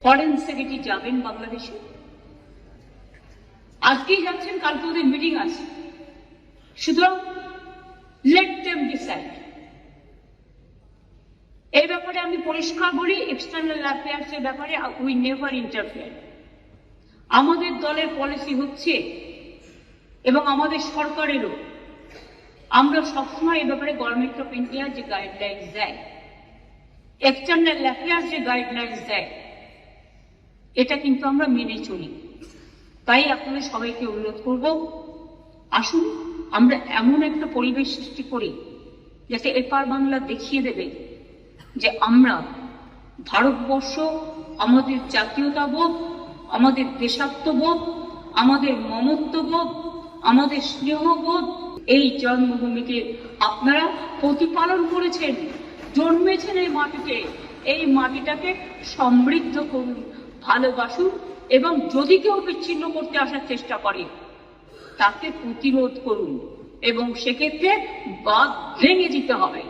Foreign secretary যাবেন বাংলাদেশে, আজকেই যাচ্ছেন, কালকে ওদের মিটিং আছে। সুতরাং লেট দেম ডিসাইড। এই ব্যাপারে আমি পরিষ্কার বলি, এক্সটার্নাল অ্যাফেয়ার্স এর ব্যাপারে উই নেভার ইন্টারফেয়ার। আমাদের দলের পলিসি হচ্ছে, এবং আমাদের সরকারেরও, আমরা সবসময় এই ব্যাপারে গভর্নমেন্ট অফ ইন্ডিয়া যে গাইডলাইন্স দেয়, এক্সটার্নাল অ্যাফেয়ার্স যে গাইডলাইন্স দেয়, এটা কিন্তু আমরা মেনে চলি। তাই আপনাদের সবাইকে অনুরোধ করব, আসুন আমরা এমন একটা পরিবেশ সৃষ্টি করি যাতে এপার বাংলা দেখিয়ে দেবে যে আমরা ভারতবর্ষ, আমাদের জাতীয়তাবোধ, আমাদের দেশাত্মবোধ, আমাদের মমত্ববোধ, আমাদের স্নেহবোধ, এই জন্মভূমিকে আপনারা প্রতিপালন করেছেন, জন্মেছেন এই মাটিতে। এই মাটিটাকে সমৃদ্ধ করুন, ভালোবাসুন, এবং যদি কেউ বিচ্ছিন্ন করতে আসার চেষ্টা করে তাকে প্রতিরোধ করুন, এবং সেক্ষেত্রে বাঁধ ভেঙে দিতে হবে।